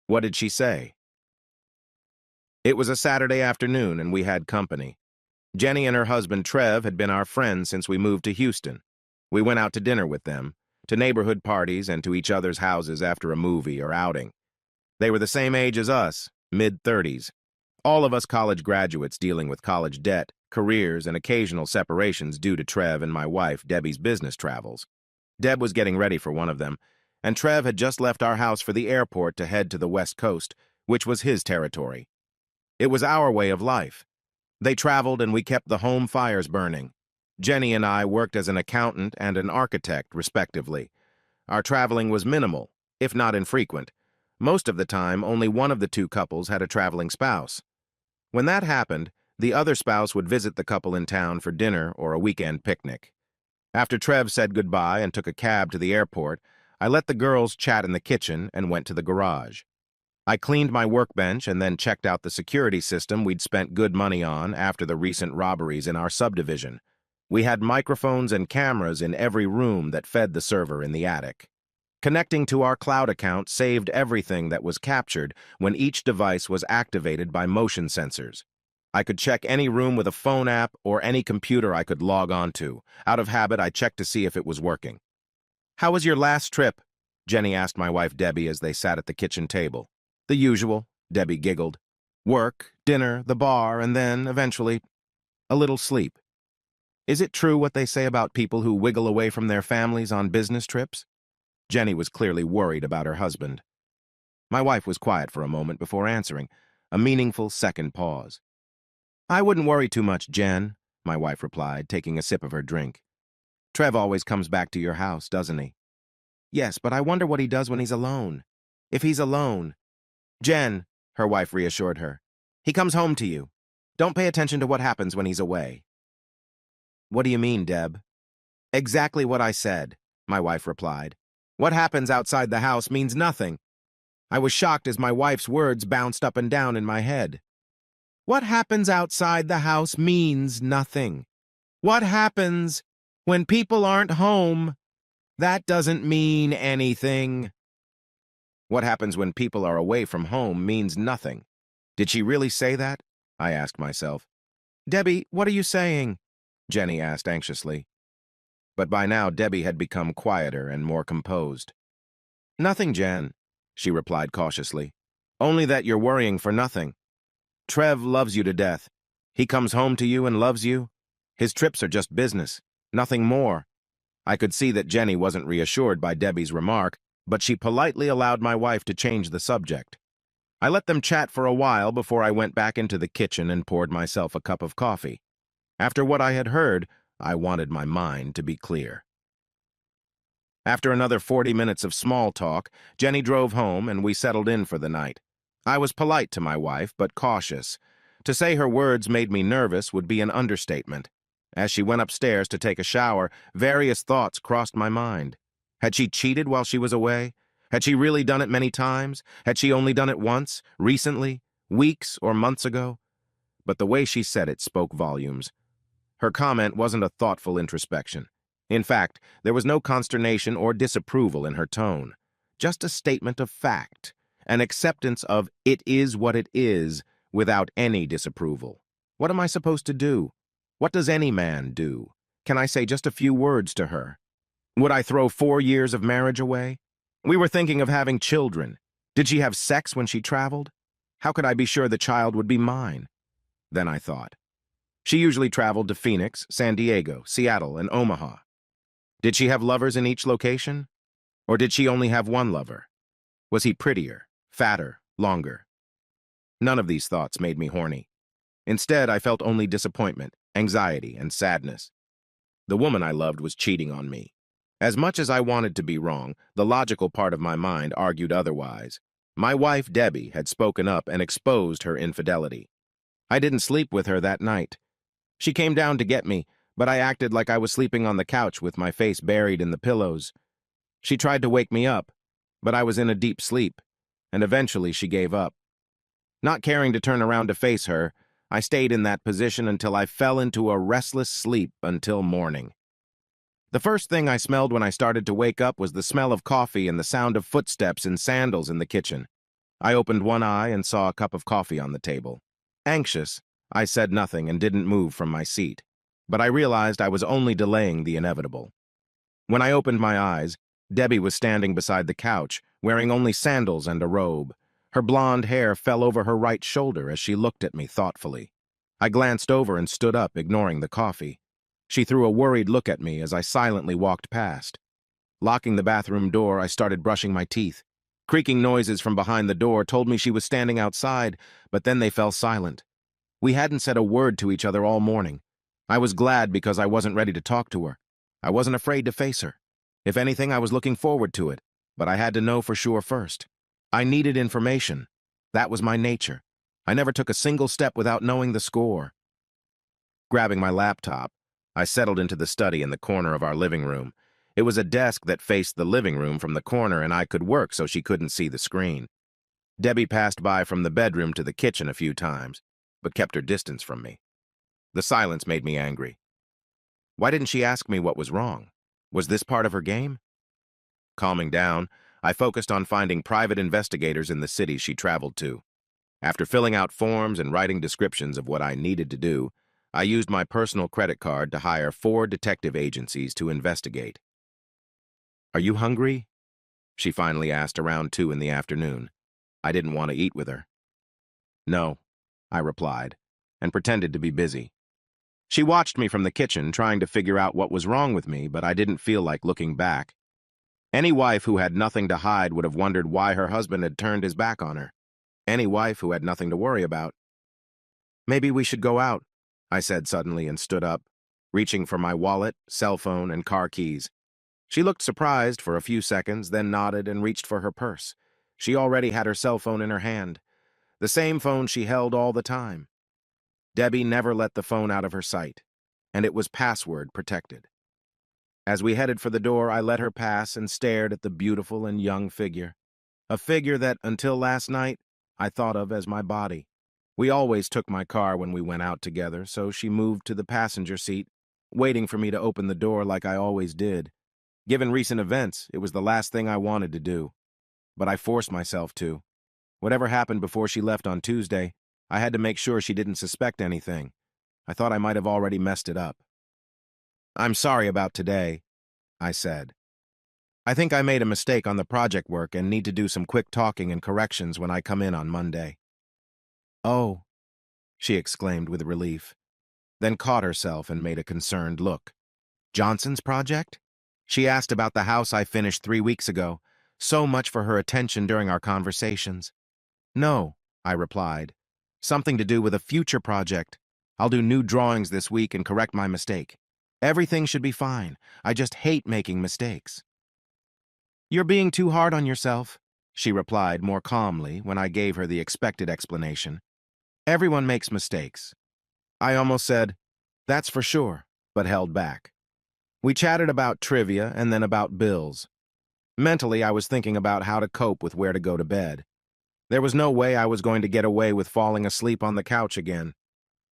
What did she say? It was a Saturday afternoon and we had company. Jenny and her husband Trev had been our friends since we moved to Houston. We went out to dinner with them, to neighborhood parties and to each other's houses after a movie or outing. They were the same age as us, mid-30s. All of us college graduates dealing with college debt, careers, and occasional separations due to Trev and my wife Debbie's business travels. Deb was getting ready for one of them, and Trev had just left our house for the airport to head to the West Coast, which was his territory. It was our way of life. They traveled and we kept the home fires burning. Jenny and I worked as an accountant and an architect, respectively. Our traveling was minimal, if not infrequent. Most of the time, only one of the two couples had a traveling spouse. When that happened, the other spouse would visit the couple in town for dinner or a weekend picnic. After Trev said goodbye and took a cab to the airport, I let the girls chat in the kitchen and went to the garage. I cleaned my workbench and then checked out the security system we'd spent good money on after the recent robberies in our subdivision. We had microphones and cameras in every room that fed the server in the attic. Connecting to our cloud account saved everything that was captured when each device was activated by motion sensors. I could check any room with a phone app or any computer I could log on to. Out of habit, I checked to see if it was working. "How was your last trip?" Jenny asked my wife Debbie as they sat at the kitchen table. "The usual," Debbie giggled. "Work, dinner, the bar, and then, eventually, a little sleep." "Is it true what they say about people who wiggle away from their families on business trips?" Jenny was clearly worried about her husband. My wife was quiet for a moment before answering, a meaningful second pause. "I wouldn't worry too much, Jen," my wife replied, taking a sip of her drink. "Trev always comes back to your house, doesn't he?" "Yes, but I wonder what he does when he's alone. If he's alone—" "Jen," her wife reassured her, "he comes home to you. Don't pay attention to what happens when he's away." "What do you mean, Deb?" "Exactly what I said," my wife replied. "What happens outside the house means nothing." I was shocked as my wife's words bounced up and down in my head. What happens outside the house means nothing. What happens when people aren't home? That doesn't mean anything. What happens when people are away from home means nothing. Did she really say that? I asked myself. "Debbie, what are you saying?" Jenny asked anxiously. But by now Debbie had become quieter and more composed. "Nothing, Jen," she replied cautiously. "Only that you're worrying for nothing. Trev loves you to death. He comes home to you and loves you. His trips are just business, nothing more." I could see that Jenny wasn't reassured by Debbie's remark, but she politely allowed my wife to change the subject. I let them chat for a while before I went back into the kitchen and poured myself a cup of coffee. After what I had heard, I wanted my mind to be clear. After another 40 minutes of small talk, Jenny drove home and we settled in for the night. I was polite to my wife, but cautious. To say her words made me nervous would be an understatement. As she went upstairs to take a shower, various thoughts crossed my mind. Had she cheated while she was away? Had she really done it many times? Had she only done it once, recently, weeks or months ago? But the way she said it spoke volumes. Her comment wasn't a thoughtful introspection. In fact, there was no consternation or disapproval in her tone. Just a statement of fact, an acceptance of "it is what it is" without any disapproval. What am I supposed to do? What does any man do? Can I say just a few words to her? Would I throw 4 years of marriage away? We were thinking of having children. Did she have sex when she traveled? How could I be sure the child would be mine? Then I thought. She usually traveled to Phoenix, San Diego, Seattle, and Omaha. Did she have lovers in each location? Or did she only have one lover? Was he prettier, fatter, longer? None of these thoughts made me horny. Instead, I felt only disappointment, anxiety, and sadness. The woman I loved was cheating on me. As much as I wanted to be wrong, the logical part of my mind argued otherwise. My wife, Debbie, had spoken up and exposed her infidelity. I didn't sleep with her that night. She came down to get me, but I acted like I was sleeping on the couch with my face buried in the pillows. She tried to wake me up, but I was in a deep sleep, and eventually she gave up. Not caring to turn around to face her, I stayed in that position until I fell into a restless sleep until morning. The first thing I smelled when I started to wake up was the smell of coffee and the sound of footsteps in sandals in the kitchen. I opened one eye and saw a cup of coffee on the table. Anxious, I said nothing and didn't move from my seat. But I realized I was only delaying the inevitable. When I opened my eyes, Debbie was standing beside the couch, wearing only sandals and a robe. Her blonde hair fell over her right shoulder as she looked at me thoughtfully. I glanced over and stood up, ignoring the coffee. She threw a worried look at me as I silently walked past. Locking the bathroom door, I started brushing my teeth. Creaking noises from behind the door told me she was standing outside, but then they fell silent. We hadn't said a word to each other all morning. I was glad because I wasn't ready to talk to her. I wasn't afraid to face her. If anything, I was looking forward to it, but I had to know for sure first. I needed information. That was my nature. I never took a single step without knowing the score. Grabbing my laptop, I settled into the study in the corner of our living room. It was a desk that faced the living room from the corner, and I could work so she couldn't see the screen. Debbie passed by from the bedroom to the kitchen a few times, but kept her distance from me. The silence made me angry. Why didn't she ask me what was wrong? Was this part of her game? Calming down, I focused on finding private investigators in the cities she traveled to. After filling out forms and writing descriptions of what I needed to do, I used my personal credit card to hire 4 detective agencies to investigate. "Are you hungry?" she finally asked around 2 in the afternoon. I didn't want to eat with her. "No," I replied, and pretended to be busy. She watched me from the kitchen, trying to figure out what was wrong with me, but I didn't feel like looking back. Any wife who had nothing to hide would have wondered why her husband had turned his back on her. Any wife who had nothing to worry about. "Maybe we should go out," I said suddenly and stood up, reaching for my wallet, cell phone, and car keys. She looked surprised for a few seconds, then nodded and reached for her purse. She already had her cell phone in her hand, the same phone she held all the time. Debbie never let the phone out of her sight, and it was password protected. As we headed for the door, I let her pass and stared at the beautiful and young figure. A figure that, until last night, I thought of as my body. We always took my car when we went out together, so she moved to the passenger seat, waiting for me to open the door like I always did. Given recent events, it was the last thing I wanted to do. But I forced myself to. Whatever happened before she left on Tuesday, I had to make sure she didn't suspect anything. I thought I might have already messed it up. "I'm sorry about today," I said. "I think I made a mistake on the project work and need to do some quick talking and corrections when I come in on Monday." "Oh," she exclaimed with relief, then caught herself and made a concerned look. "Johnson's project?" She asked about the house I finished 3 weeks ago. So much for her attention during our conversations. "No," I replied. "Something to do with a future project. I'll do new drawings this week and correct my mistake. Everything should be fine. I just hate making mistakes." "You're being too hard on yourself," she replied more calmly when I gave her the expected explanation. "Everyone makes mistakes." I almost said, "That's for sure," but held back. We chatted about trivia and then about bills. Mentally, I was thinking about how to cope with where to go to bed. There was no way I was going to get away with falling asleep on the couch again.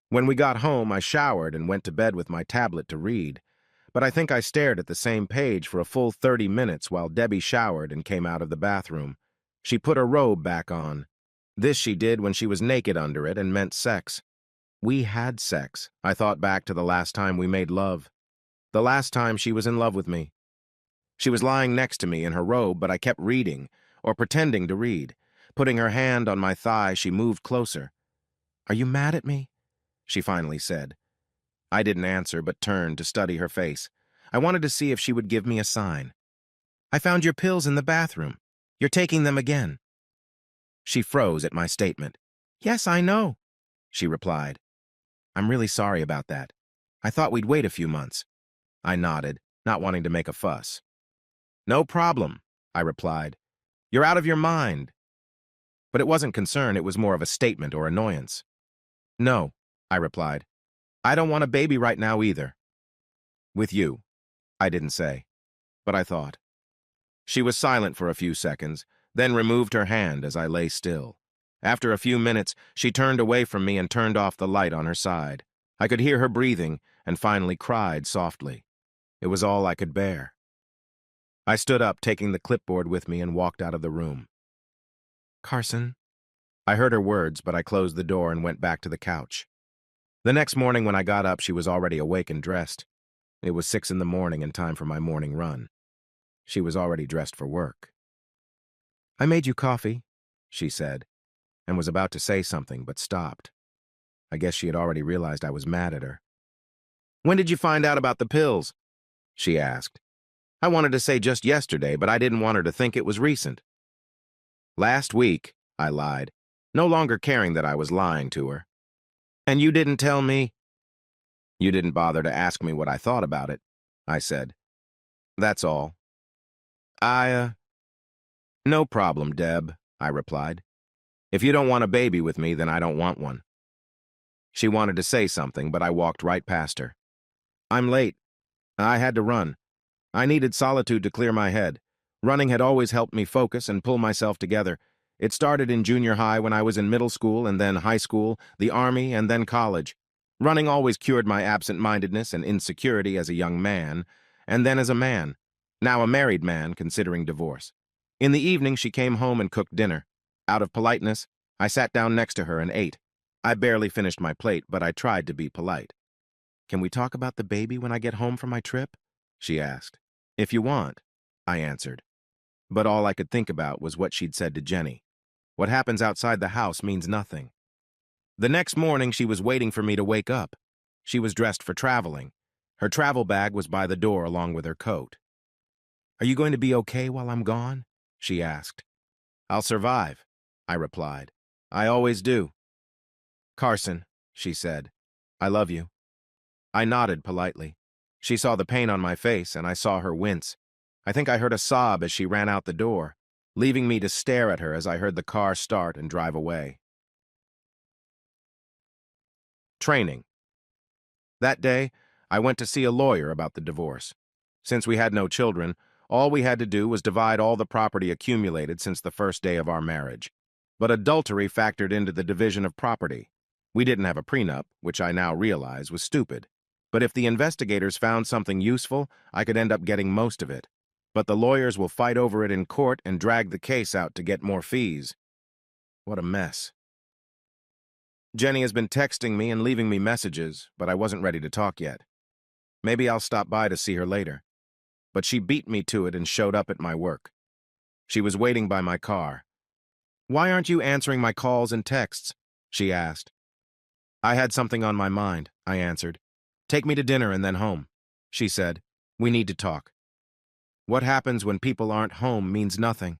When we got home, I showered and went to bed with my tablet to read. But I think I stared at the same page for a full 30 minutes while Debbie showered and came out of the bathroom. She put her robe back on. This she did when she was naked under it and meant sex. We had sex. I thought back to the last time we made love. The last time she was in love with me. She was lying next to me in her robe, but I kept reading, or pretending to read. Putting her hand on my thigh, she moved closer. "Are you mad at me?" she finally said. I didn't answer, but turned to study her face. I wanted to see if she would give me a sign. "I found your pills in the bathroom. You're taking them again." She froze at my statement. "Yes, I know," she replied. "I'm really sorry about that. I thought we'd wait a few months." I nodded, not wanting to make a fuss. "No problem," I replied. "You're out of your mind." But it wasn't concern, it was more of a statement or annoyance. "No," I replied. "I don't want a baby right now either." "With you," I didn't say, but I thought. She was silent for a few seconds, then removed her hand as I lay still. After a few minutes, she turned away from me and turned off the light on her side. I could hear her breathing and finally cried softly. It was all I could bear. I stood up, taking the clipboard with me, and walked out of the room. Carson. I heard her words, but I closed the door and went back to the couch. The next morning when I got up, she was already awake and dressed. It was 6 in the morning and time for my morning run. She was already dressed for work. I made you coffee, she said, and was about to say something, but stopped. I guess she had already realized I was mad at her. When did you find out about the pills? She asked. I wanted to say just yesterday, but I didn't want her to think it was recent. Last week, I lied, no longer caring that I was lying to her. And you didn't tell me? You didn't bother to ask me what I thought about it, I said. That's all. No problem, Deb, I replied. If you don't want a baby with me, then I don't want one. She wanted to say something, but I walked right past her. I'm late. I had to run. I needed solitude to clear my head. Running had always helped me focus and pull myself together. It started in junior high when I was in middle school and then high school, the army, and then college. Running always cured my absent-mindedness and insecurity as a young man, and then as a man, now a married man considering divorce. In the evening, she came home and cooked dinner. Out of politeness, I sat down next to her and ate. I barely finished my plate, but I tried to be polite. Can we talk about the baby when I get home from my trip? She asked. If you want, I answered. But all I could think about was what she'd said to Jenny. What happens outside the house means nothing. The next morning, she was waiting for me to wake up. She was dressed for traveling. Her travel bag was by the door along with her coat. Are you going to be okay while I'm gone? She asked. I'll survive, I replied. I always do. Carson, she said, I love you. I nodded politely. She saw the pain on my face, and I saw her wince. I think I heard a sob as she ran out the door, leaving me to stare at her as I heard the car start and drive away. Training. That day, I went to see a lawyer about the divorce. Since we had no children, all we had to do was divide all the property accumulated since the first day of our marriage. But adultery factored into the division of property. We didn't have a prenup, which I now realize was stupid. But if the investigators found something useful, I could end up getting most of it. But the lawyers will fight over it in court and drag the case out to get more fees. What a mess. Jenny has been texting me and leaving me messages, but I wasn't ready to talk yet. Maybe I'll stop by to see her later. But she beat me to it and showed up at my work. She was waiting by my car. Why aren't you answering my calls and texts? She asked. I had something on my mind, I answered. Take me to dinner and then home, she said. We need to talk. What happens when people aren't home means nothing.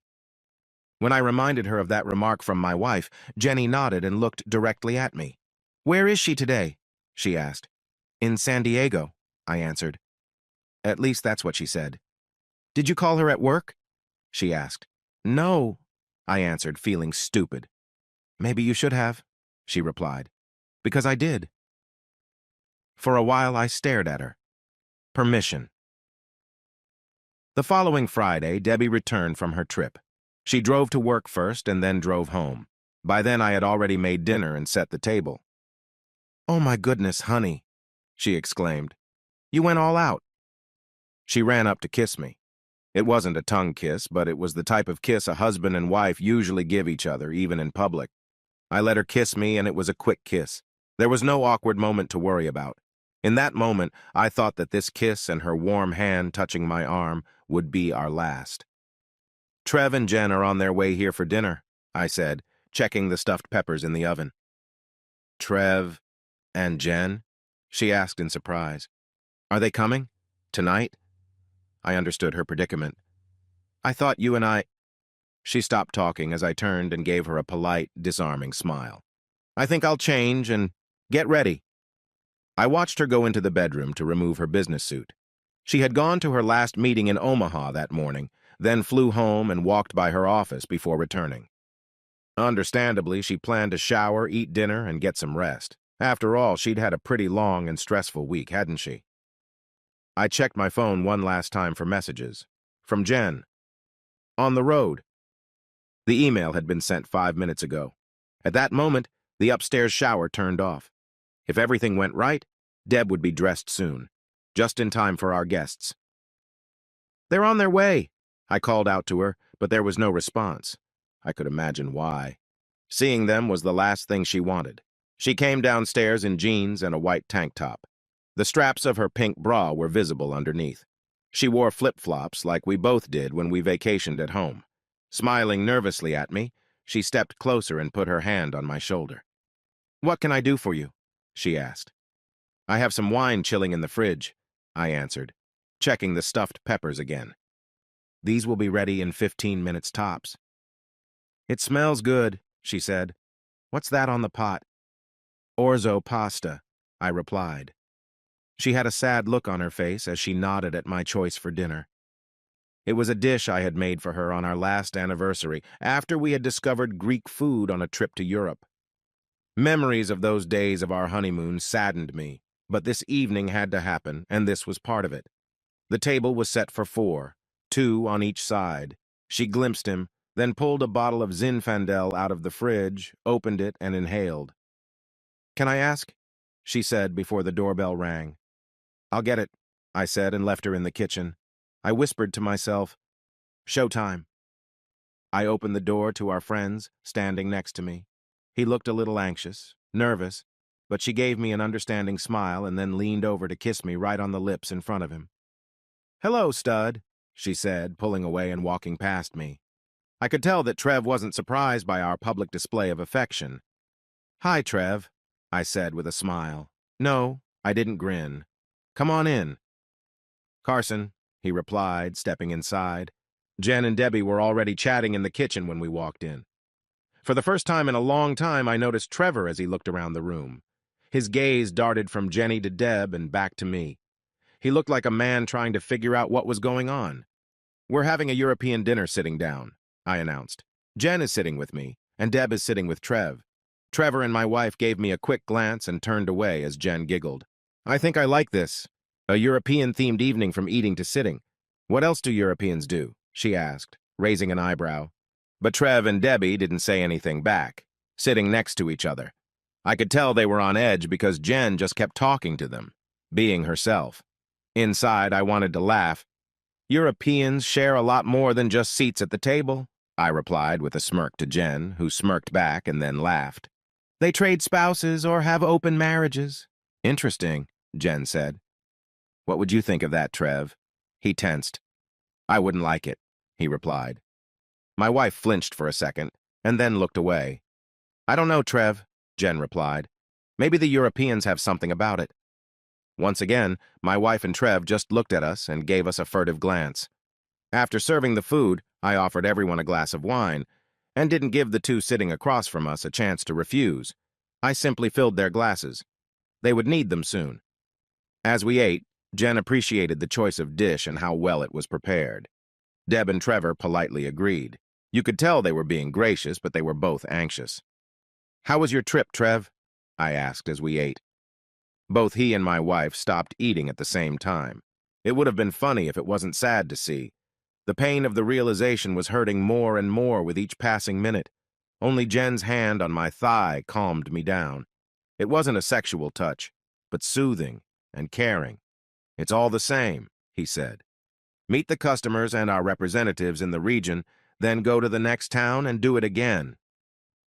When I reminded her of that remark from my wife, Jenny nodded and looked directly at me. Where is she today? She asked. In San Diego, I answered. At least that's what she said. Did you call her at work? She asked. No, I answered, feeling stupid. Maybe you should have, she replied. Because I did. For a while, I stared at her. Permission. The following Friday, Debbie returned from her trip. She drove to work first and then drove home. By then, I had already made dinner and set the table. Oh my goodness, honey, she exclaimed. You went all out. She ran up to kiss me. It wasn't a tongue kiss, but it was the type of kiss a husband and wife usually give each other, even in public. I let her kiss me, and it was a quick kiss. There was no awkward moment to worry about. In that moment, I thought that this kiss and her warm hand touching my arm would be our last. Trev and Jen are on their way here for dinner, I said, checking the stuffed peppers in the oven. Trev and Jen? She asked in surprise. Are they coming? Tonight? I understood her predicament. I thought you and I... She stopped talking as I turned and gave her a polite, disarming smile. I think I'll change and get ready. I watched her go into the bedroom to remove her business suit. She had gone to her last meeting in Omaha that morning, then flew home and walked by her office before returning. Understandably, she planned to shower, eat dinner, and get some rest. After all, she'd had a pretty long and stressful week, hadn't she? I checked my phone one last time for messages. From Jen. On the road. The email had been sent 5 minutes ago. At that moment, the upstairs shower turned off. If everything went right, Deb would be dressed soon, just in time for our guests. They're on their way, I called out to her, but there was no response. I could imagine why. Seeing them was the last thing she wanted. She came downstairs in jeans and a white tank top. The straps of her pink bra were visible underneath. She wore flip-flops like we both did when we vacationed at home. Smiling nervously at me, she stepped closer and put her hand on my shoulder. "What can I do for you?" she asked. "I have some wine chilling in the fridge," I answered, checking the stuffed peppers again. "These will be ready in 15 minutes tops." "It smells good," she said. "What's that on the pot?" "Orzo pasta," I replied. She had a sad look on her face as she nodded at my choice for dinner. It was a dish I had made for her on our last anniversary, after we had discovered Greek food on a trip to Europe. Memories of those days of our honeymoon saddened me, but this evening had to happen, and this was part of it. The table was set for 4, 2 on each side. She glimpsed him, then pulled a bottle of Zinfandel out of the fridge, opened it, and inhaled. "Can I ask?" she said before the doorbell rang. "I'll get it," I said, and left her in the kitchen. I whispered to myself, "Showtime." I opened the door to our friends, standing next to me. He looked a little anxious, nervous, but she gave me an understanding smile and then leaned over to kiss me right on the lips in front of him. "Hello, stud," she said, pulling away and walking past me. I could tell that Trev wasn't surprised by our public display of affection. "Hi, Trev," I said with a smile. No, I didn't grin. "Come on in." "Carson," he replied, stepping inside. Jen and Debbie were already chatting in the kitchen when we walked in. For the first time in a long time, I noticed Trevor as he looked around the room. His gaze darted from Jenny to Deb and back to me. He looked like a man trying to figure out what was going on. "We're having a European dinner sitting down," I announced. "Jen is sitting with me, and Deb is sitting with Trev." Trevor and my wife gave me a quick glance and turned away as Jen giggled. "I think I like this. A European-themed evening from eating to sitting. What else do Europeans do?" she asked, raising an eyebrow. But Trev and Debbie didn't say anything back, sitting next to each other. I could tell they were on edge because Jen just kept talking to them, being herself. Inside, I wanted to laugh. "Europeans share a lot more than just seats at the table," I replied with a smirk to Jen, who smirked back and then laughed. "They trade spouses or have open marriages." "Interesting," Jen said. "What would you think of that, Trev?" He tensed. "I wouldn't like it," he replied. My wife flinched for a second, and then looked away. "I don't know, Trev," Jen replied. "Maybe the Europeans have something about it." Once again, my wife and Trev just looked at us and gave us a furtive glance. After serving the food, I offered everyone a glass of wine, and didn't give the two sitting across from us a chance to refuse. I simply filled their glasses. They would need them soon. As we ate, Jen appreciated the choice of dish and how well it was prepared. Deb and Trevor politely agreed. You could tell they were being gracious, but they were both anxious. "How was your trip, Trev?" I asked as we ate. Both he and my wife stopped eating at the same time. It would have been funny if it wasn't sad to see. The pain of the realization was hurting more and more with each passing minute. Only Jen's hand on my thigh calmed me down. It wasn't a sexual touch, but soothing and caring. "It's all the same," he said. "Meet the customers and our representatives in the region, then go to the next town and do it again."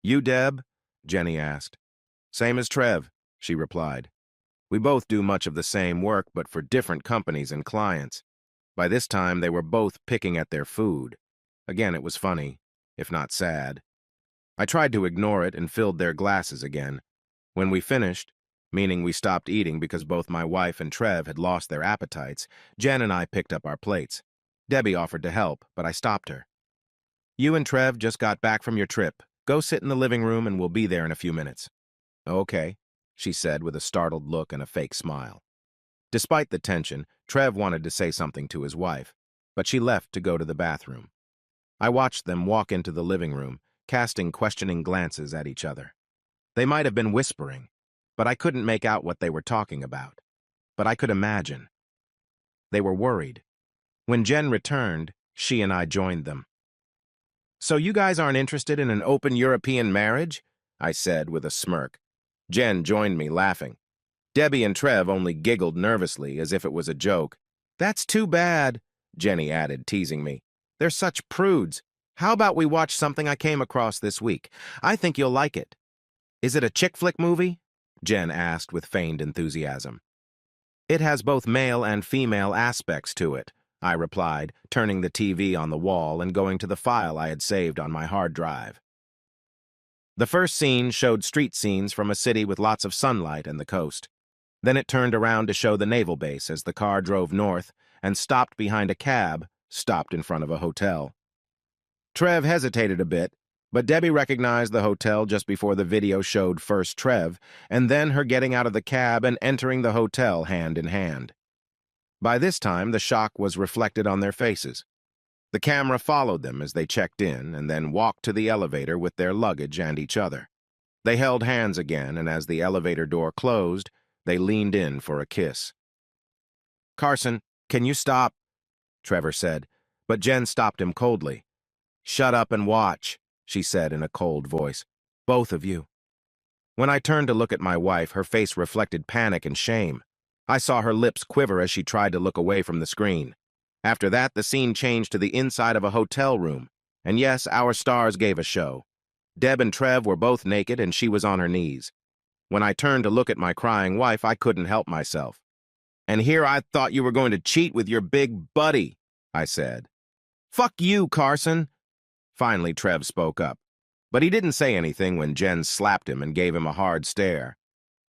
"You, Deb?" Jenny asked. "Same as Trev," she replied. "We both do much of the same work, but for different companies and clients." By this time, they were both picking at their food. Again, it was funny, if not sad. I tried to ignore it and filled their glasses again. When we finished, meaning we stopped eating because both my wife and Trev had lost their appetites, Jen and I picked up our plates. Debbie offered to help, but I stopped her. "You and Trev just got back from your trip. Go sit in the living room and we'll be there in a few minutes." "Okay," she said with a startled look and a fake smile. Despite the tension, Trev wanted to say something to his wife, but she left to go to the bathroom. I watched them walk into the living room, casting questioning glances at each other. They might have been whispering, but I couldn't make out what they were talking about. But I could imagine. They were worried. When Jen returned, she and I joined them. "So you guys aren't interested in an open European marriage?" I said with a smirk. Jen joined me, laughing. Debbie and Trev only giggled nervously, as if it was a joke. "That's too bad," Jenny added, teasing me. "They're such prudes. How about we watch something I came across this week? I think you'll like it. Is it a chick flick movie? Jen asked with feigned enthusiasm. It has both male and female aspects to it, I replied, turning the TV on the wall and going to the file I had saved on my hard drive. The first scene showed street scenes from a city with lots of sunlight and the coast. Then it turned around to show the naval base as the car drove north and stopped behind a cab, stopped in front of a hotel. Trev hesitated a bit, but Debbie recognized the hotel just before the video showed first Trev, and then her getting out of the cab and entering the hotel hand in hand. By this time, the shock was reflected on their faces. The camera followed them as they checked in and then walked to the elevator with their luggage and each other. They held hands again, and as the elevator door closed, they leaned in for a kiss. "Carson, can you stop?" Trevor said, but Jen stopped him coldly. "Shut up and watch," she said in a cold voice. "Both of you." When I turned to look at my wife, her face reflected panic and shame. I saw her lips quiver as she tried to look away from the screen. After that, the scene changed to the inside of a hotel room. And yes, our stars gave a show. Deb and Trev were both naked, and she was on her knees. When I turned to look at my crying wife, I couldn't help myself. "And here I thought you were going to cheat with your big buddy," I said. "Fuck you, Carson." Finally, Trev spoke up. But he didn't say anything when Jen slapped him and gave him a hard stare.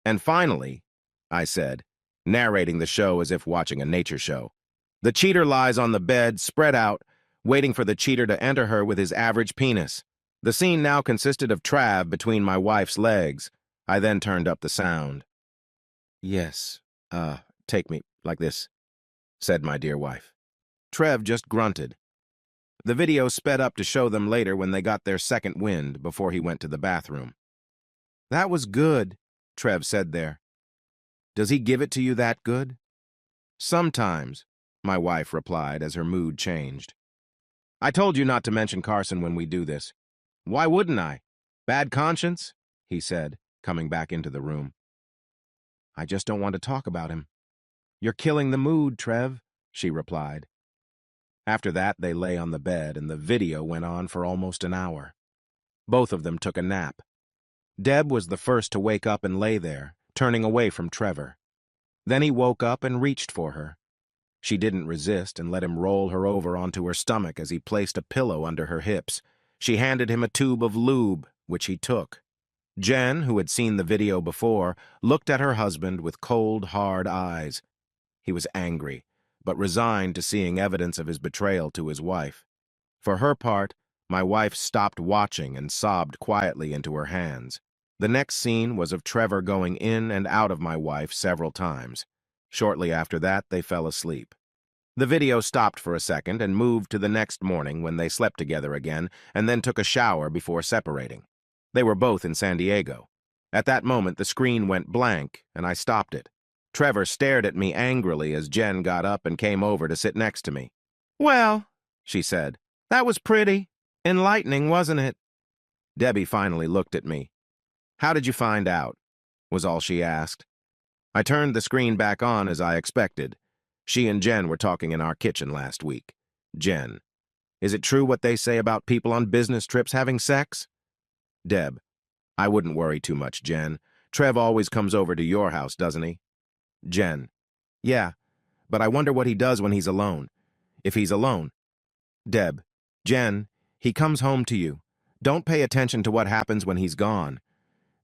"And finally," I said, narrating the show as if watching a nature show, "the cheater lies on the bed, spread out, waiting for the cheater to enter her with his average penis." The scene now consisted of Trav between my wife's legs. I then turned up the sound. "Yes, take me like this," said my dear wife. Trev just grunted. The video sped up to show them later when they got their second wind before he went to the bathroom. "That was good," Trev said there. "Does he give it to you that good?" "Sometimes," my wife replied as her mood changed. "I told you not to mention Carson when we do this." "Why wouldn't I? Bad conscience?" he said, coming back into the room. "I just don't want to talk about him." "You're killing the mood, Trev," she replied. After that, they lay on the bed, and the video went on for almost an hour. Both of them took a nap. Deb was the first to wake up and lay there, turning away from Trevor. Then he woke up and reached for her. She didn't resist and let him roll her over onto her stomach as he placed a pillow under her hips. She handed him a tube of lube, which he took. Jen, who had seen the video before, looked at her husband with cold, hard eyes. He was angry, but resigned to seeing evidence of his betrayal to his wife. For her part, my wife stopped watching and sobbed quietly into her hands. The next scene was of Trevor going in and out of my wife several times. Shortly after that, they fell asleep. The video stopped for a second and moved to the next morning when they slept together again and then took a shower before separating. They were both in San Diego. At that moment, the screen went blank, and I stopped it. Trevor stared at me angrily as Jen got up and came over to sit next to me. "Well," she said, "that was pretty. Enlightening, wasn't it?" Debbie finally looked at me. "How did you find out?" was all she asked. I turned the screen back on as I expected. She and Jen were talking in our kitchen last week. Jen: "Is it true what they say about people on business trips having sex?" Deb: "I wouldn't worry too much, Jen. Trev always comes over to your house, doesn't he?" Jen: "Yeah, but I wonder what he does when he's alone. If he's alone." Deb: "Jen, he comes home to you. Don't pay attention to what happens when he's gone."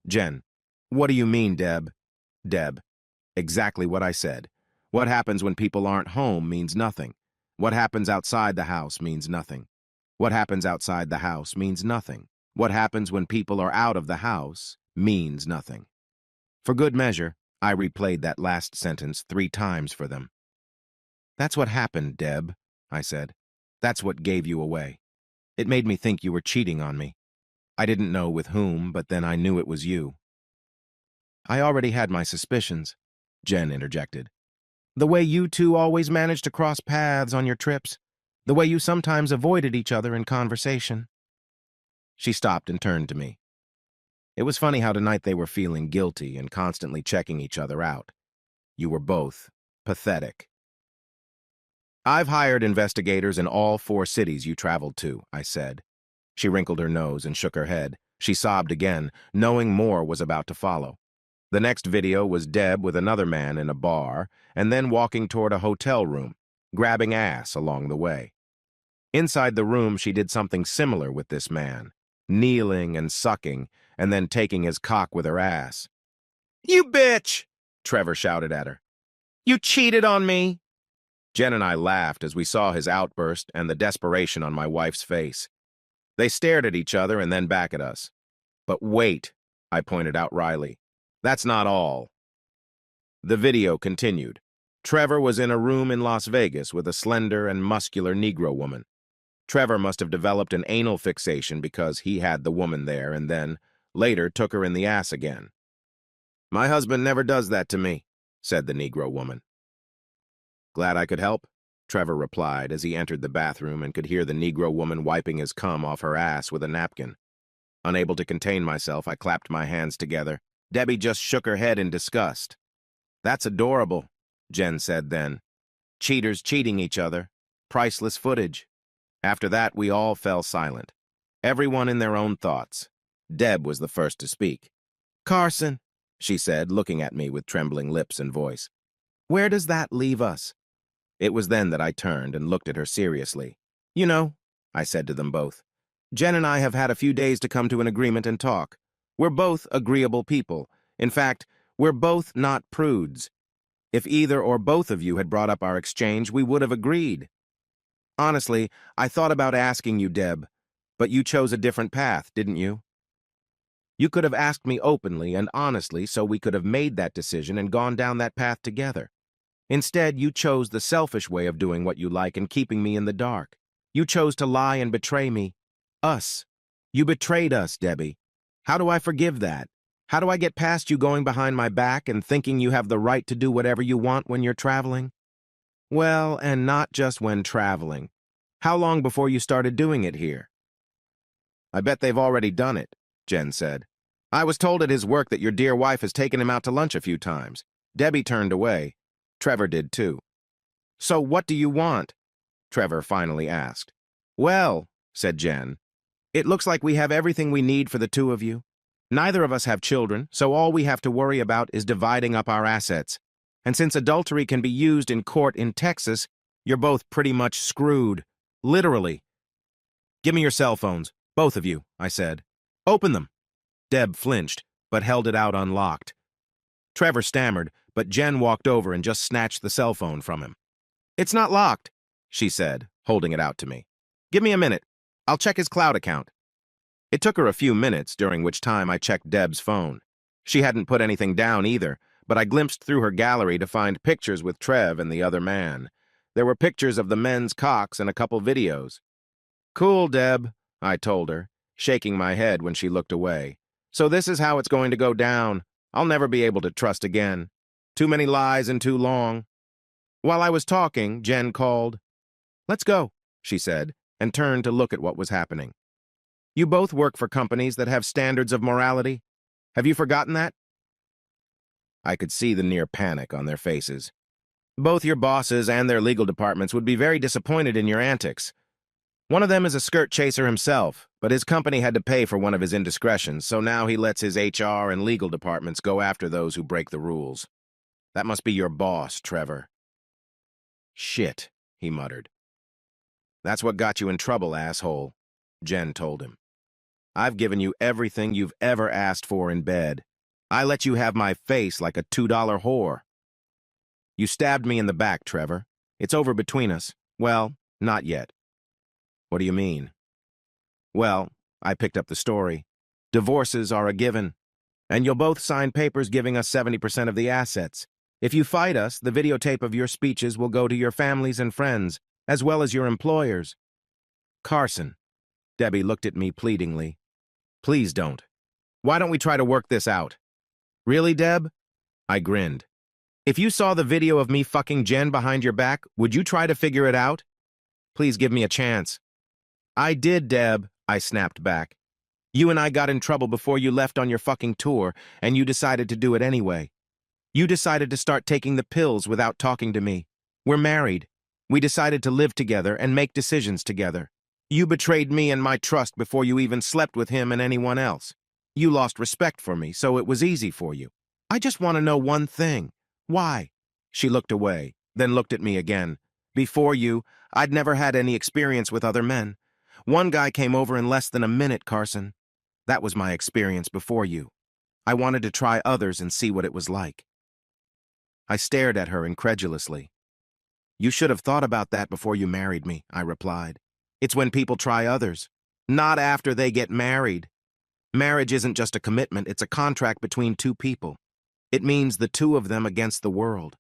Jen: "What do you mean, Deb?" Deb: "Exactly what I said. What happens when people aren't home means nothing. What happens outside the house means nothing. What happens outside the house means nothing. What happens when people are out of the house means nothing." For good measure, I replayed that last sentence 3 times for them. "That's what happened, Deb," I said. "That's what gave you away. It made me think you were cheating on me. I didn't know with whom, but then I knew it was you." "I already had my suspicions," Jen interjected. "The way you two always managed to cross paths on your trips. The way you sometimes avoided each other in conversation." She stopped and turned to me. It was funny how tonight they were feeling guilty and constantly checking each other out. You were both pathetic. "I've hired investigators in all 4 cities you traveled to," I said. She wrinkled her nose and shook her head. She sobbed again, knowing more was about to follow. The next video was Deb with another man in a bar, and then walking toward a hotel room, grabbing ass along the way. Inside the room, she did something similar with this man, kneeling and sucking, and then taking his cock with her ass. "You bitch!" Trevor shouted at her. "You cheated on me!" Jen and I laughed as we saw his outburst and the desperation on my wife's face. They stared at each other and then back at us. "But wait," I pointed out wryly. "That's not all." The video continued. Trevor was in a room in Las Vegas with a slender and muscular Negro woman. Trevor must have developed an anal fixation because he had the woman there and then, later, took her in the ass again. "My husband never does that to me," said the Negro woman. "Glad I could help," Trevor replied as he entered the bathroom and could hear the Negro woman wiping his cum off her ass with a napkin. Unable to contain myself, I clapped my hands together. Debbie just shook her head in disgust. "That's adorable," Jen said then. "Cheaters cheating each other. Priceless footage." After that, we all fell silent. Everyone in their own thoughts. Deb was the first to speak. "Carson," she said, looking at me with trembling lips and voice, "where does that leave us?" It was then that I turned and looked at her seriously. "You know," I said to them both, "Jen and I have had a few days to come to an agreement and talk. We're both agreeable people. In fact, we're both not prudes. If either or both of you had brought up our exchange, we would have agreed. Honestly, I thought about asking you, Deb, but you chose a different path, didn't you? You could have asked me openly and honestly so we could have made that decision and gone down that path together. Instead, you chose the selfish way of doing what you like and keeping me in the dark. You chose to lie and betray me. Us. You betrayed us, Debbie. How do I forgive that? How do I get past you going behind my back and thinking you have the right to do whatever you want when you're traveling? Well, and not just when traveling. How long before you started doing it here?" "I bet they've already done it," Jen said. "I was told at his work that your dear wife has taken him out to lunch a few times." Debbie turned away. Trevor did too. "So what do you want?" Trevor finally asked. "Well," said Jen, "it looks like we have everything we need for the two of you. Neither of us have children, so all we have to worry about is dividing up our assets. And since adultery can be used in court in Texas, you're both pretty much screwed. Literally." "Give me your cell phones, both of you," I said. "Open them." Deb flinched, but held it out unlocked. Trevor stammered, but Jen walked over and just snatched the cell phone from him. "It's not locked," she said, holding it out to me. "Give me a minute. I'll check his cloud account." It took her a few minutes, during which time I checked Deb's phone. She hadn't put anything down either, but I glimpsed through her gallery to find pictures with Trev and the other man. There were pictures of the men's cocks and a couple videos. "Cool, Deb," I told her, shaking my head when she looked away. "So this is how it's going to go down. I'll never be able to trust again. Too many lies and too long." While I was talking, Jen called. "Let's go," she said, and turned to look at what was happening. "You both work for companies that have standards of morality. Have you forgotten that?" I could see the near panic on their faces. "Both your bosses and their legal departments would be very disappointed in your antics. One of them is a skirt chaser himself, but his company had to pay for one of his indiscretions, so now he lets his HR and legal departments go after those who break the rules. That must be your boss, Trevor." "Shit," he muttered. "That's what got you in trouble, asshole," Jen told him. "I've given you everything you've ever asked for in bed. I let you have my face like a $2 whore. You stabbed me in the back, Trevor. It's over between us. Well, not yet." "What do you mean?" "Well," I picked up the story, "divorces are a given. And you'll both sign papers giving us 70% of the assets. If you fight us, the videotape of your speeches will go to your families and friends, as well as your employers." "Carson," Debbie looked at me pleadingly, "please don't. Why don't we try to work this out?" "Really, Deb?" I grinned. "If you saw the video of me fucking Jen behind your back, would you try to figure it out? Please give me a chance." "I did, Deb," I snapped back. "You and I got in trouble before you left on your fucking tour, and you decided to do it anyway. You decided to start taking the pills without talking to me. We're married. We decided to live together and make decisions together. You betrayed me and my trust before you even slept with him and anyone else. You lost respect for me, so it was easy for you. I just want to know one thing. Why? She looked away, then looked at me again. Before you, I'd never had any experience with other men. One guy came over in less than a minute, Carson. That was my experience before you. I wanted to try others and see what it was like. I stared at her incredulously. You should have thought about that before you married me, I replied. It's when people try others, not after they get married. Marriage isn't just a commitment, it's a contract between two people. It means the two of them against the world.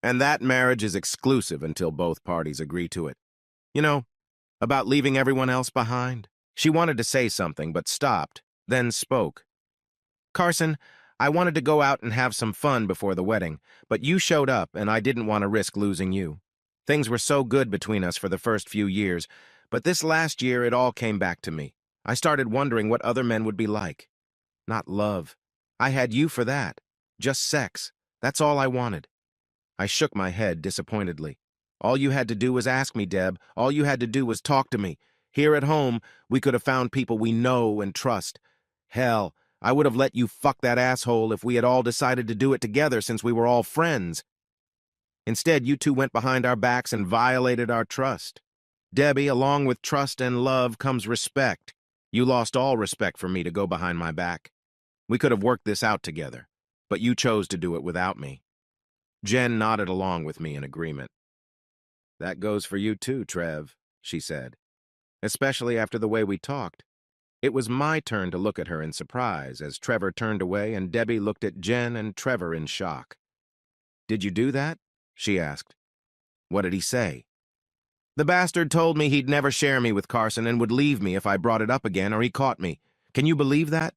And that marriage is exclusive until both parties agree to it. You know, about leaving everyone else behind? She wanted to say something, but stopped, then spoke. Carson, I wanted to go out and have some fun before the wedding, but you showed up and I didn't want to risk losing you. Things were so good between us for the first few years, but this last year it all came back to me. I started wondering what other men would be like. Not love. I had you for that. Just sex. That's all I wanted. I shook my head disappointedly. All you had to do was ask me, Deb. All you had to do was talk to me. Here at home, we could have found people we know and trust. Hell, I would have let you fuck that asshole if we had all decided to do it together since we were all friends. Instead, you two went behind our backs and violated our trust. Debbie, along with trust and love comes respect. You lost all respect for me to go behind my back. We could have worked this out together, but you chose to do it without me. Jen nodded along with me in agreement. That goes for you too, Trev, she said, especially after the way we talked. It was my turn to look at her in surprise as Trevor turned away and Debbie looked at Jen and Trevor in shock. Did you do that? She asked. What did he say? The bastard told me he'd never share me with Carson and would leave me if I brought it up again or he caught me. Can you believe that?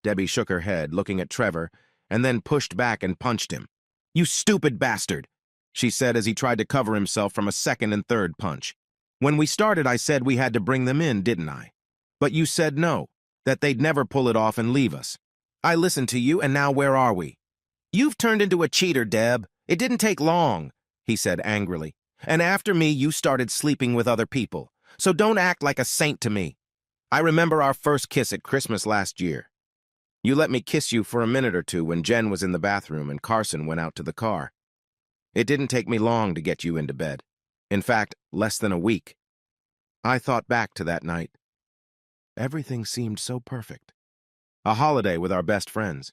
Debbie shook her head, looking at Trevor, and then pushed back and punched him. You stupid bastard, she said as he tried to cover himself from a second and third punch. When we started, I said we had to bring them in, didn't I? But you said no, that they'd never pull it off and leave us. I listened to you, and now where are we? You've turned into a cheater, Deb. It didn't take long, he said angrily. And after me, you started sleeping with other people. So don't act like a saint to me. I remember our first kiss at Christmas last year. You let me kiss you for a minute or two when Jen was in the bathroom and Carson went out to the car. It didn't take me long to get you into bed. In fact, less than a week. I thought back to that night. Everything seemed so perfect. A holiday with our best friends.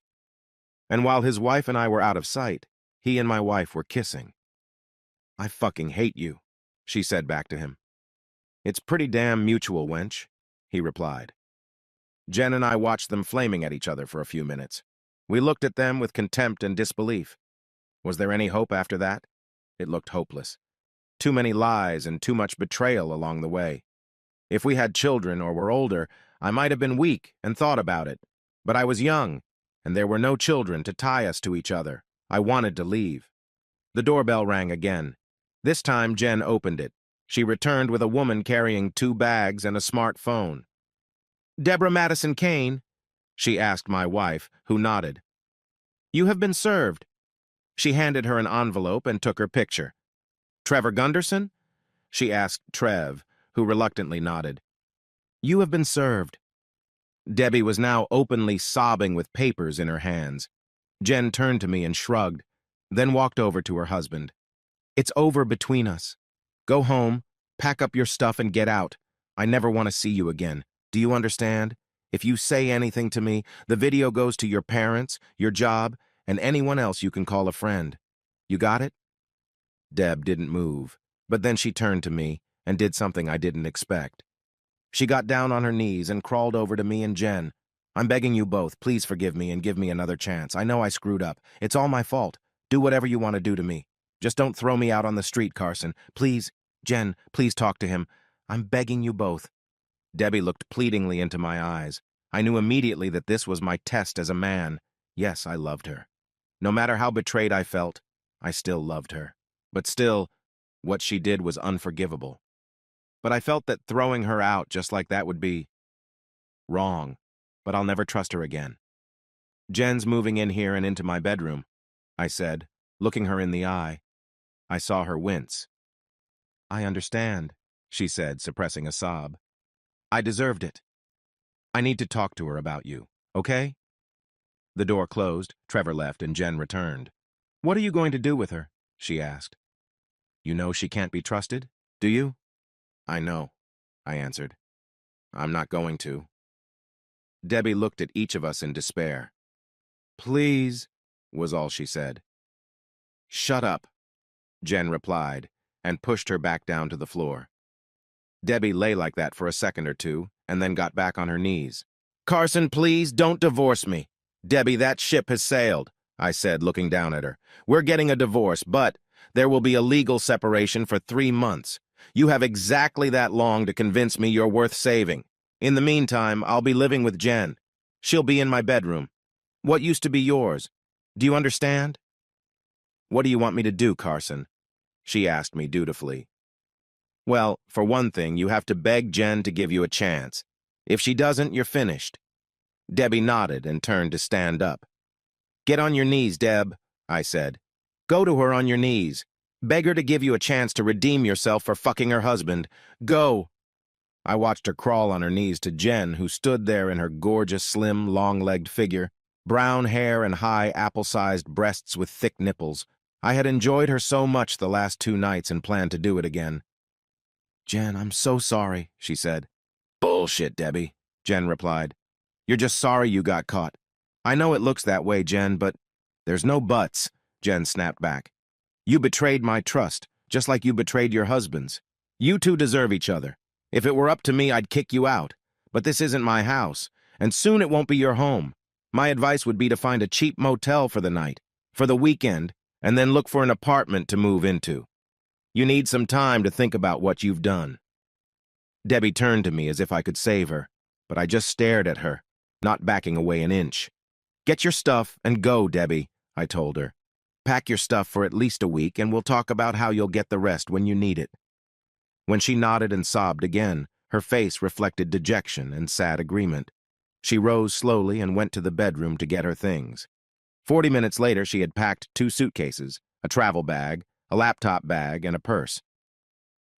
And while his wife and I were out of sight, he and my wife were kissing. I fucking hate you, she said back to him. It's pretty damn mutual, wench, he replied. Jen and I watched them flaming at each other for a few minutes. We looked at them with contempt and disbelief. Was there any hope after that? It looked hopeless. Too many lies and too much betrayal along the way. If we had children or were older, I might have been weak and thought about it. But I was young, and there were no children to tie us to each other. I wanted to leave. The doorbell rang again. This time, Jen opened it. She returned with a woman carrying 2 bags and a smartphone. Deborah Madison Kane? She asked my wife, who nodded. You have been served. She handed her an envelope and took her picture. Trevor Gunderson? She asked Trev, who reluctantly nodded. You have been served. Debbie was now openly sobbing with papers in her hands. Jen turned to me and shrugged, then walked over to her husband. It's over between us. Go home, pack up your stuff and get out. I never want to see you again. Do you understand? If you say anything to me, the video goes to your parents, your job, and anyone else you can call a friend. You got it? Deb didn't move, but then she turned to me and did something I didn't expect. She got down on her knees and crawled over to me and Jen. I'm begging you both, please forgive me and give me another chance. I know I screwed up. It's all my fault. Do whatever you want to do to me. Just don't throw me out on the street, Carson. Please, Jen, please talk to him. I'm begging you both. Debbie looked pleadingly into my eyes. I knew immediately that this was my test as a man. Yes, I loved her. No matter how betrayed I felt, I still loved her. But still, what she did was unforgivable. But I felt that throwing her out just like that would be wrong, but I'll never trust her again. Jen's moving in here and into my bedroom, I said, looking her in the eye. I saw her wince. I understand, she said, suppressing a sob. I deserved it. I need to talk to her about you, okay? The door closed, Trevor left, and Jen returned. What are you going to do with her? She asked. You know she can't be trusted, do you? I know, I answered. I'm not going to. Debbie looked at each of us in despair. Please, was all she said. Shut up, Jen replied, and pushed her back down to the floor. Debbie lay like that for a second or two, and then got back on her knees. Carson, please, don't divorce me. Debbie, that ship has sailed, I said, looking down at her. We're getting a divorce, but there will be a legal separation for 3 months. You have exactly that long to convince me you're worth saving. In the meantime, I'll be living with Jen. She'll be in my bedroom. What used to be yours? Do you understand? What do you want me to do, Carson? She asked me dutifully. Well, for one thing, you have to beg Jen to give you a chance. If she doesn't, you're finished. Debbie nodded and turned to stand up. Get on your knees, Deb, I said. Go to her on your knees. Beg her to give you a chance to redeem yourself for fucking her husband. Go. I watched her crawl on her knees to Jen, who stood there in her gorgeous, slim, long-legged figure, brown hair and high, apple-sized breasts with thick nipples. I had enjoyed her so much the last 2 nights and planned to do it again. Jen, I'm so sorry, she said. Bullshit, Debbie, Jen replied. You're just sorry you got caught. I know it looks that way, Jen, but there's no buts, Jen snapped back. You betrayed my trust, just like you betrayed your husband's. You two deserve each other. If it were up to me, I'd kick you out. But this isn't my house, and soon it won't be your home. My advice would be to find a cheap motel for the night, for the weekend, and then look for an apartment to move into. You need some time to think about what you've done. Debbie turned to me as if I could save her, but I just stared at her, not backing away an inch. Get your stuff and go, Debbie, I told her. Pack your stuff for at least a week, and we'll talk about how you'll get the rest when you need it. When she nodded and sobbed again, her face reflected dejection and sad agreement. She rose slowly and went to the bedroom to get her things. 40 minutes later, she had packed 2 suitcases, a travel bag, a laptop bag, and a purse.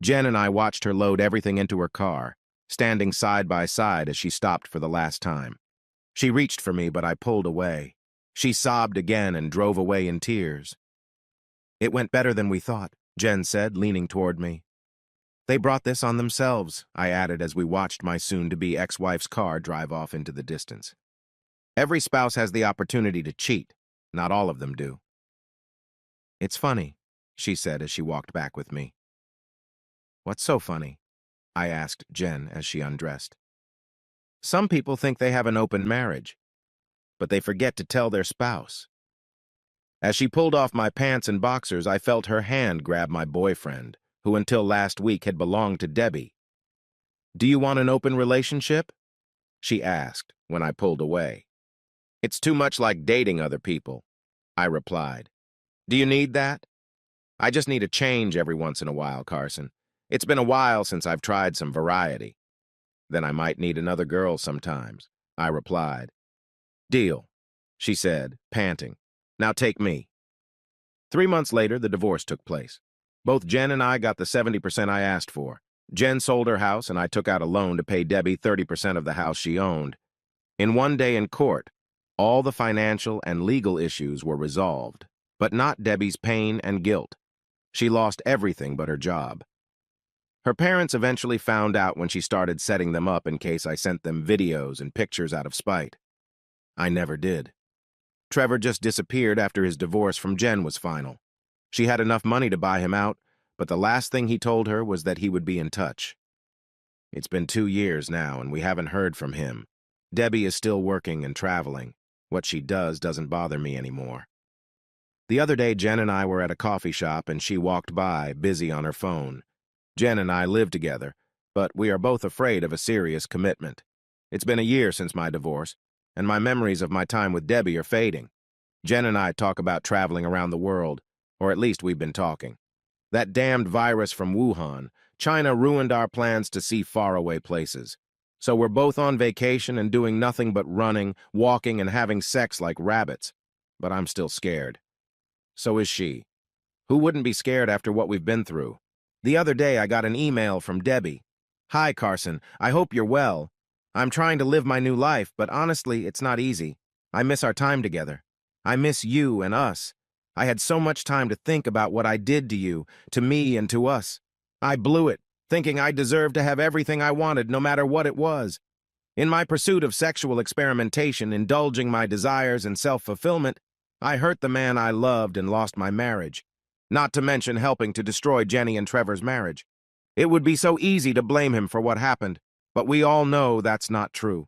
Jen and I watched her load everything into her car, standing side by side as she stopped for the last time. She reached for me, but I pulled away. She sobbed again and drove away in tears. It went better than we thought, Jen said, leaning toward me. They brought this on themselves, I added as we watched my soon-to-be ex-wife's car drive off into the distance. Every spouse has the opportunity to cheat. Not all of them do. It's funny, she said as she walked back with me. What's so funny? I asked Jen as she undressed. Some people think they have an open marriage, but they forget to tell their spouse. As she pulled off my pants and boxers, I felt her hand grab my boyfriend, who until last week had belonged to Debbie. Do you want an open relationship? She asked when I pulled away. It's too much like dating other people, I replied. Do you need that? I just need a change every once in a while, Carson. It's been a while since I've tried some variety. Then I might need another girl sometimes, I replied. Deal, she said, panting. Now take me. 3 months later, the divorce took place. Both Jen and I got the 70% I asked for. Jen sold her house, and I took out a loan to pay Debbie 30% of the house she owned. In one day in court, all the financial and legal issues were resolved, but not Debbie's pain and guilt. She lost everything but her job. Her parents eventually found out when she started setting them up in case I sent them videos and pictures out of spite. I never did. Trevor just disappeared after his divorce from Jen was final. She had enough money to buy him out, but the last thing he told her was that he would be in touch. It's been 2 years now, and we haven't heard from him. Debbie is still working and traveling. What she does doesn't bother me anymore. The other day, Jen and I were at a coffee shop, and she walked by, busy on her phone. Jen and I live together, but we are both afraid of a serious commitment. It's been a year since my divorce, and my memories of my time with Debbie are fading. Jen and I talk about traveling around the world, or at least we've been talking. That damned virus from Wuhan, China ruined our plans to see faraway places. So we're both on vacation and doing nothing but running, walking, and having sex like rabbits. But I'm still scared. So is she. Who wouldn't be scared after what we've been through? The other day, I got an email from Debbie. Hi, Carson. I hope you're well. I'm trying to live my new life, but honestly, it's not easy. I miss our time together. I miss you and us. I had so much time to think about what I did to you, to me, and to us. I blew it, thinking I deserved to have everything I wanted, no matter what it was. In my pursuit of sexual experimentation, indulging my desires and self-fulfillment, I hurt the man I loved and lost my marriage. Not to mention helping to destroy Jenny and Trevor's marriage. It would be so easy to blame him for what happened, but we all know that's not true.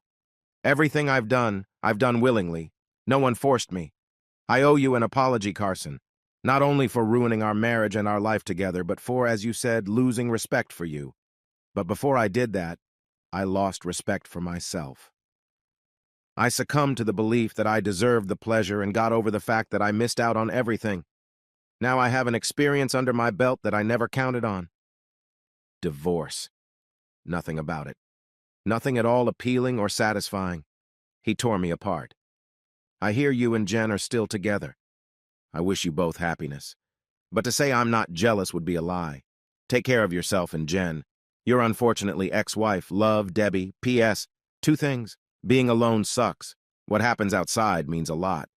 Everything I've done willingly. No one forced me. I owe you an apology, Carson. Not only for ruining our marriage and our life together, but for, as you said, losing respect for you. But before I did that, I lost respect for myself. I succumbed to the belief that I deserved the pleasure and got over the fact that I missed out on everything. Now I have an experience under my belt that I never counted on. Divorce. Nothing about it. Nothing at all appealing or satisfying. He tore me apart. I hear you and Jen are still together. I wish you both happiness. But to say I'm not jealous would be a lie. Take care of yourself and Jen. Your unfortunately ex-wife, love, Debbie. P.S. Two things. Being alone sucks. What happens outside means a lot.